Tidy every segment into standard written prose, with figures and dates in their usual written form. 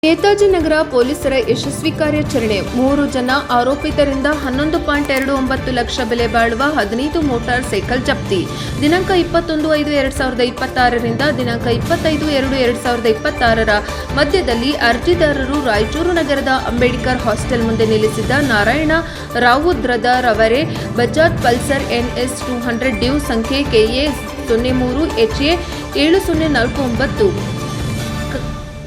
ನೇತಾಜಿ ನಗರ ಪೊಲೀಸರ ಯಶಸ್ವಿ ಕಾರ್ಯಾಚರಣೆ. 3 ಜನ ಆರೋಪಿತರಿಂದ 11.29 ಲಕ್ಷ ಬೆಲೆ ಬಾಳುವ 15 ಮೋಟಾರ್ ಸೈಕಲ್ ಜಪ್ತಿ. ದಿನಾಂಕ 21/5/2026 ರಿಂದ ದಿನಾಂಕ 25/2/2026 ಮಧ್ಯದಲ್ಲಿ ಅರ್ಜಿದಾರರು ರಾಯಚೂರು ನಗರದ ಅಂಬೇಡ್ಕರ್ ಹಾಸ್ಟೆಲ್ ಮುಂದೆ ನಿಲ್ಲಿಸಿದ್ದ ನಾರಾಯಣ ರಾವುದ್ರದ ರವರೇ ಬಜಾಜ್ ಪಲ್ಸರ್ NS 200 ಡ್ಯೂ ಸಂಖ್ಯೆ KA 03HA 7049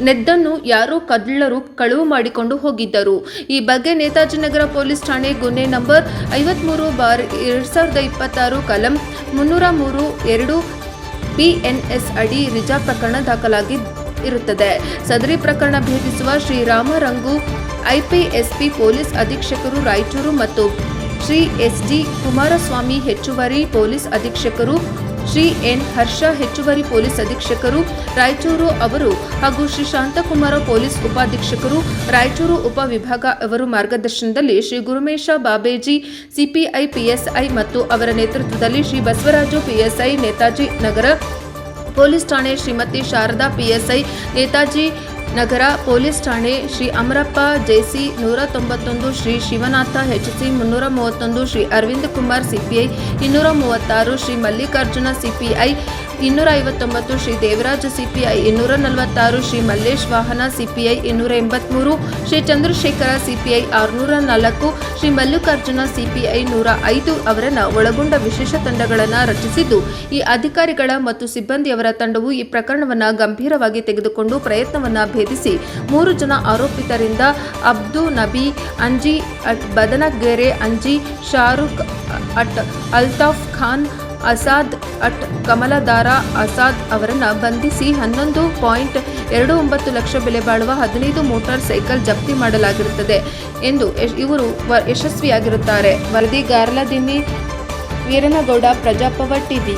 ನೆದ್ದನ್ನು ಯಾರೋ ಕಳ್ಳರು ಕಳುವು ಮಾಡಿಕೊಂಡು ಹೋಗಿದ್ದರು. ಈ ಬಗ್ಗೆ ನೇತಾಜಿ ನಗರ ಪೊಲೀಸ್ ಠಾಣೆ ಗುನ್ನೆ ನಂಬರ್ 53/2026 ಕಲಂ 303(2) PNS ಅಡಿ ರಿಜಾ ಪ್ರಕರಣ ದಾಖಲಾಗಿ ಇರುತ್ತದೆ. ಸದರಿ ಪ್ರಕರಣ ಭೇದಿಸುವ ಶ್ರೀರಾಮ ರಂಗು IPSP ಪೊಲೀಸ್ ಅಧೀಕ್ಷಕರು ರಾಯಚೂರು ಮತ್ತು ಶ್ರೀ SD ಕುಮಾರಸ್ವಾಮಿ ಹೆಚ್ಚುವರಿ ಪೊಲೀಸ್ ಅಧೀಕ್ಷಕರು, ಶ್ರೀ N ಹರ್ಷ ಹೆಚ್ಚುವರಿ ಪೊಲೀಸ್ ಅಧೀಕ್ಷಕರು ರಾಯಚೂರು ಅವರು ಹಾಗೂ ಶ್ರೀ ಶಾಂತಕುಮಾರ ಪೊಲೀಸ್ ಉಪಾಧೀಕ್ಷಕರು ರಾಯಚೂರು ಉಪವಿಭಾಗ ಅವರ ಮಾರ್ಗದರ್ಶನದಲ್ಲಿ ಶ್ರೀ ಗುರುಮೇಶ ಬಾಬೇಜಿ CPI PSI ಮತ್ತು ಅವರ ನೇತೃತ್ವದಲ್ಲಿ ಶ್ರೀ ಬಸವರಾಜು PSI ನೇತಾಜಿ ನಗರ ಪೊಲೀಸ್ ಠಾಣೆ, ಶ್ರೀಮತಿ ಶಾರದಾ PSI ನೇತಾಜಿ ನಗರ ಪೊಲೀಸ್ ಠಾಣೆ, Shri Amarappa JC 191, Shri Shivanath HC 331, Shri Arvind Kumar CPI 236, Shri Mallikarjuna CPI 259, Shri Devaraja CPI 246, Shri Mallesh ವಾಹನ CPI 283, Shri Chandrashekhara CPI 604, Shri Mallikarjuna CPI 105 ಅವರನ್ನು ಒಳಗೊಂಡ ವಿಶೇಷ ತಂಡಗಳನ್ನು ರಚಿಸಿದ್ದು, ಈ ಅಧಿಕಾರಿಗಳ ಮತ್ತು ಸಿಬ್ಬಂದಿಯವರ ತಂಡವು ಈ ಪ್ರಕರಣವನ್ನು ಗಂಭೀರವಾಗಿ ತೆಗೆದುಕೊಂಡು ಪ್ರಯತ್ನವನ್ನು ಭೇದಿಸಿ 3 ಜನ ಆರೋಪಿತರಿಂದ ಅಬ್ದು ನಬಿ ಅಂಜಿ at Badanagere Anji, Shahrukh at Altaf Khan, Asad at Kamaladara Asad ಅವರನ್ನು ಬಂಧಿಸಿ 11.29 ಲಕ್ಷ ಬೆಲೆ ಬಾಳುವ 15 ಮೋಟಾರ್ ಸೈಕಲ್ ಜಪ್ತಿ ಮಾಡಲಾಗಿರುತ್ತದೆ ಎಂದು ಇವರು ಯಶಸ್ವಿಯಾಗಿರುತ್ತಾರೆ. ವರದಿ ಗಾರ್ಲದಿನ್ನಿ ವೀರನಗೌಡ, ಪ್ರಜಾಪವರ್ ಟಿವಿ.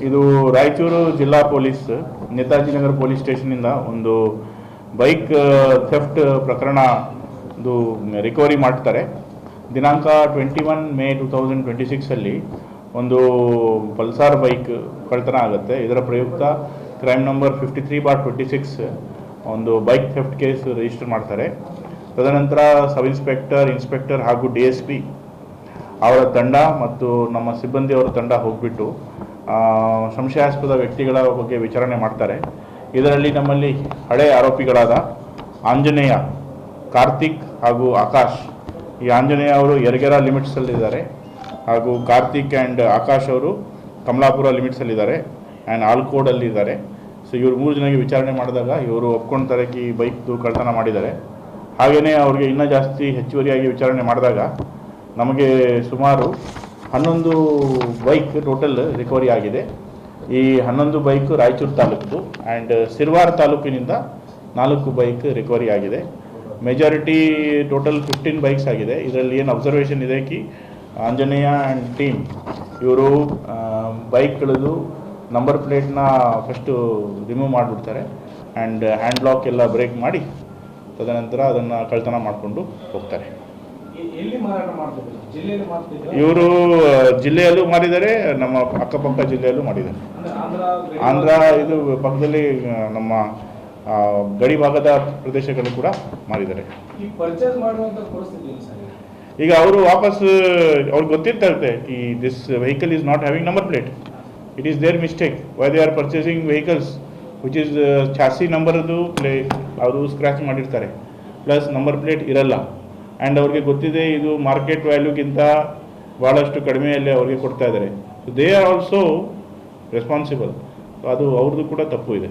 ಇದು ರಾಯಚೂರು ಜಿಲ್ಲಾ ಪೊಲೀಸ್ ನೇತಾಜಿ ನಗರ ಪೊಲೀಸ್ ಸ್ಟೇಷನಿಂದ ಒಂದು ಬೈಕ್ ಥೆಫ್ಟ್ ಪ್ರಕರಣ ರಿಕವರಿ ಮಾಡ್ತಾರೆ. ದಿನಾಂಕ 21 ಮೇ 2026 ಒಂದು ಪಲ್ಸಾರ್ ಬೈಕ್ ಕಳ್ತನ ಆಗುತ್ತೆ. ಇದರ ಪ್ರಯುಕ್ತ ಕ್ರೈಮ್ ನಂಬರ್ 53/26 ಒಂದು ಬೈಕ್ ಥೆಫ್ಟ್ ಕೇಸ್ ರಿಜಿಸ್ಟರ್ ಮಾಡ್ತಾರೆ. ತದನಂತರ ಸಬ್ ಇನ್ಸ್ಪೆಕ್ಟರ್ ಹಾಗೂ DSP ಅವರ ತಂಡ ಮತ್ತು ನಮ್ಮ ಸಿಬ್ಬಂದಿಯವರ ತಂಡ ಹೋಗ್ಬಿಟ್ಟು ಸಂಶಯಾಸ್ಪದ ವ್ಯಕ್ತಿಗಳ ಬಗ್ಗೆ ವಿಚಾರಣೆ ಮಾಡ್ತಾರೆ. ಇದರಲ್ಲಿ ನಮ್ಮಲ್ಲಿ ಹಳೆ ಆರೋಪಿಗಳಾದ ಆಂಜನೇಯ, ಕಾರ್ತಿಕ್ ಹಾಗೂ ಆಕಾಶ್, ಈ ಆಂಜನೇಯ ಅವರು ಯರಗೆರ ಲಿಮಿಟ್ಸಲ್ಲಿದ್ದಾರೆ ಹಾಗೂ ಕಾರ್ತಿಕ್ ಆ್ಯಂಡ್ ಆಕಾಶ್ ಅವರು ಕಮಲಾಪುರ ಲಿಮಿಟ್ಸಲ್ಲಿದ್ದಾರೆ ಆ್ಯಂಡ್ ಆಲ್ಕೋಡಲ್ಲಿದ್ದಾರೆ. ಸೊ ಇವರು 3 ಜನಕ್ಕೆ ವಿಚಾರಣೆ ಮಾಡಿದಾಗ ಇವರು ಒಪ್ಕೊಳ್ತಾರೆ ಈ ಬೈಕ್ದು ಕಳ್ತನ ಮಾಡಿದ್ದಾರೆ. ಹಾಗೆಯೇ ಅವ್ರಿಗೆ ಇನ್ನೂ ಜಾಸ್ತಿ ಹೆಚ್ಚುವರಿಯಾಗಿ ವಿಚಾರಣೆ ಮಾಡಿದಾಗ ನಮಗೆ ಸುಮಾರು 11 ಬೈಕ್ ಟೋಟಲ್ ರಿಕವರಿ ಆಗಿದೆ. ಈ 11 ಬೈಕ್ ರಾಯಚೂರು ತಾಲೂಕು ಆ್ಯಂಡ್ ಸಿರ್ವಾರ ತಾಲೂಕಿನಿಂದ 4 ಬೈಕ್ ರಿಕವರಿ ಆಗಿದೆ. ಮೆಜಾರಿಟಿ ಟೋಟಲ್ 15 ಬೈಕ್ಸ್ ಆಗಿದೆ. ಇದರಲ್ಲಿ ಏನು ಅಬ್ಸರ್ವೇಷನ್ ಇದೆ ಕಿ ಆಂಜನೇಯ ಆ್ಯಂಡ್ ಟೀಮ್ ಇವರು ಬೈಕ್ಗಳದ್ದು ನಂಬರ್ ಪ್ಲೇಟ್ನ ಫಸ್ಟು ರಿಮೂವ್ ಮಾಡಿಬಿಡ್ತಾರೆ ಆ್ಯಂಡ್ ಹ್ಯಾಂಡ್ ಲಾಕ್ ಎಲ್ಲ ಬ್ರೇಕ್ ಮಾಡಿ ತದನಂತರ ಅದನ್ನು ಕಳ್ತನ ಮಾಡಿಕೊಂಡು ಹೋಗ್ತಾರೆ. ಇವರು ಜಿಲ್ಲೆಯಲ್ಲೂ ಮಾಡಿದ್ದಾರೆ, ನಮ್ಮ ಅಕ್ಕಪಕ್ಕ ಜಿಲ್ಲೆಯಲ್ಲೂ ಮಾಡಿದ್ದಾರೆ. ಆಂಧ್ರ ಇದು ಪಕ್ಕದಲ್ಲಿ ನಮ್ಮ ಗಡಿ ಭಾಗದ ಪ್ರದೇಶಗಳು ಕೂಡ ಮಾಡಿದ್ದಾರೆ. ಈಗ ಅವರು ವಾಪಸ್ ಅವ್ರಿಗೆ ಗೊತ್ತಿರ್ತದೆ ಈ this vehicle is not having number plate, it is their mistake why they are purchasing vehicles which is chassis ನಂಬರ್ದು ಅವರು ಸ್ಕ್ರ್ಯಾಚ್ ಮಾಡಿರ್ತಾರೆ, ಪ್ಲಸ್ ನಂಬರ್ ಪ್ಲೇಟ್ ಇರಲ್ಲ. ಆ್ಯಂಡ್ ಅವ್ರಿಗೆ ಗೊತ್ತಿದೆ ಇದು ಮಾರ್ಕೆಟ್ ವ್ಯಾಲ್ಯೂಗಿಂತ ಭಾಳಷ್ಟು ಕಡಿಮೆಯಲ್ಲಿ ಅವ್ರಿಗೆ ಕೊಡ್ತಾ ಇದ್ದಾರೆ. So they are also responsible. ಅದು ಅವ್ರದ್ದು ಕೂಡ ತಪ್ಪು ಇದೆ.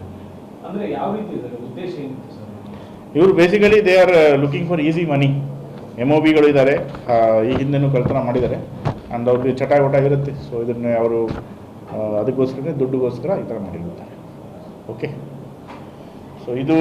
ಇವರು basically they are looking for easy money. MOBಗಳು ಇದ್ದಾರೆ, ಈ ಹಿಂದೆನೂ ಕಳ್ತನ ಮಾಡಿದ್ದಾರೆ ಆ್ಯಂಡ್ ಅವ್ರಿಗೆ ಚಟ ಇರುತ್ತೆ. ಸೊ ಇದನ್ನೇ ಅವರು ಅದಕ್ಕೋಸ್ಕರ ದುಡ್ಡುಗೋಸ್ಕರ ಈ ಥರ ಮಾಡಿರ್ತಾರೆ. ಓಕೆ, ಸೊ ಇದು